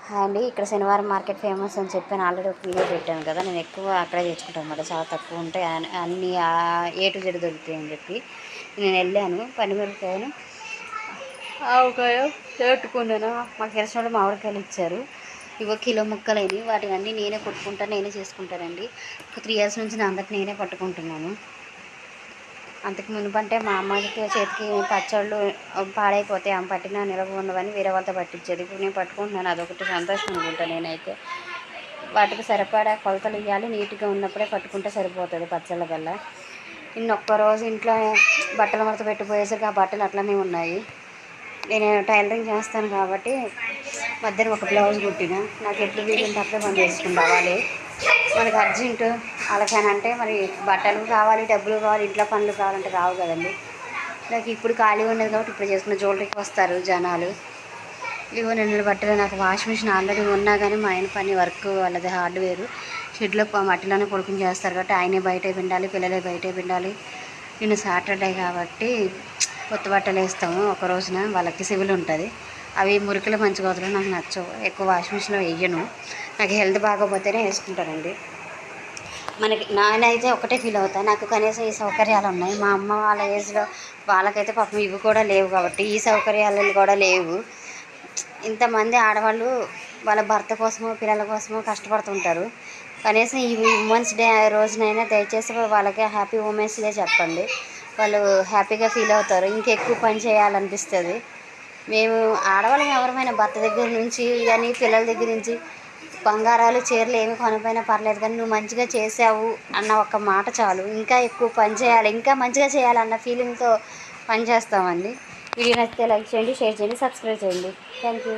Hi అండి. ఇక్కడ శనివారం మార్కెట్ ఫేమస్ అని చెప్పి నేను ఆల్రెడీ ఒక వీడియో పెట్టాను కదా. నేను ఎక్కువ అక్కడే తెచ్చుకుంటాను అనమాట. చాలా తక్కువ ఉంటాయి, అన్ని ఏ టు జెడ్ దొరుకుతాయి అని చెప్పి నేను వెళ్ళాను. పనిమిరపకాయలు, ఆవకాయ పెట్టుకున్నాను. మాకు తెలిసిన వాళ్ళు మామిడికాయలు ఇచ్చారు. ఇవో కిలో ముక్కలైనవి. వాటిని అన్నీ నేనే కొట్టుకుంటాను, నేనే చేసుకుంటానండి. ఒక 3 years నుంచి నా అందరికి నేనే పట్టుకుంటున్నాను. అంతకు మునుపంటే మా అమ్మకి చేతికి పచ్చళ్ళు పాడైపోతే ఆమె పట్టినా నిలవ ఉండవని వేరే వాళ్ళతో పట్టించేది. ఇప్పుడు నేను పట్టుకుంటున్నాను, అదొకటి సంతోషం అనుకుంటాను నేనైతే. వాటికి సరిపడా కొలతలు ఇవ్వాలి, నీట్గా ఉన్నప్పుడే పట్టుకుంటే సరిపోతుంది పచ్చళ్ళ వల్ల. ఒక్కరోజు ఇంట్లో బట్టలు మడత పెట్టిపోయేసరికి ఆ బట్టలు అట్లనే ఉన్నాయి. నేను టైలరింగ్ చేస్తాను కాబట్టి మధ్యన ఒక బ్లౌజ్ కుట్టిన. నాకు ఎప్పుడు వీలుంటే అప్పుడే పని చేసుకుని రావాలి. మనకి అర్జెంటు అలాగనంటే మరి బట్టలు కావాలి, డబ్బులు కావాలి, ఇంట్లో పనులు కావాలంటే రావు కదండి. నాకు ఇప్పుడు ఖాళీ ఉండదు కాబట్టి ఇప్పుడు చేసుకున్న. జ్యువెలరీకి వస్తారు జనాలు. ఇవో నిన్న బట్టలు నాకు వాషింగ్ మిషన్ ఆల్రెడీ ఉన్నా కానీ మా ఆయన పని వర్క్ వాళ్ళది హార్డ్వేర్ షెడ్లో మట్టిలోనే కొడుకుని చేస్తారు కాబట్టి ఆయనే బయటే పిండాలి, పిల్లలే బయటే పిండాలి. నిన్న సాటర్డే కాబట్టి కొత్త బట్టలు వేస్తాము. ఒక రోజున వాళ్ళకి సివిల్ ఉంటుంది. అవి మురికిలో మంచిగా వదలడం నాకు నచ్చవు. ఎక్కువ వాషింగ్ మిషన్లో వేయను. నాకు హెల్త్ బాగోపోతేనే వేసుకుంటానండి. నానైతే ఒకటే ఫీల్ అవుతాను, నాకు కనీసం ఈ సౌకర్యాలు ఉన్నాయి. మా అమ్మ వాళ్ళ ఏజ్లో వాళ్ళకైతే పాపం ఇవి కూడా లేవు కాబట్టి ఈ సౌకర్యాలు కూడా లేవు. ఇంతమంది ఆడవాళ్ళు వాళ్ళ భర్త కోసమో పిల్లల కోసమో కష్టపడుతుంటారు. కనీసం ఈ ఉమెన్స్ డే రోజునైనా దయచేసి వాళ్ళకి హ్యాపీ ఉమెన్స్ డే చెప్పండి. వాళ్ళు హ్యాపీగా ఫీల్ అవుతారు. ఇంకెక్కువ పని చేయాలనిపిస్తుంది. మేము ఆడవాళ్ళం ఎవరమైనా భర్త దగ్గర నుంచి కానీ పిల్లల దగ్గర నుంచి బంగారాలు చీరలు ఏమి కొనపోయినా పర్లేదు కానీ నువ్వు మంచిగా చేసావు అన్న ఒక మాట చాలు. ఇంకా ఎక్కువ పని చేయాలి, ఇంకా మంచిగా చేయాలన్న ఫీలింగ్తో పని చేస్తామండి. వీడియో నచ్చితే లైక్ చేయండి, షేర్ చేయండి, సబ్స్క్రైబ్ చేయండి. Thank you.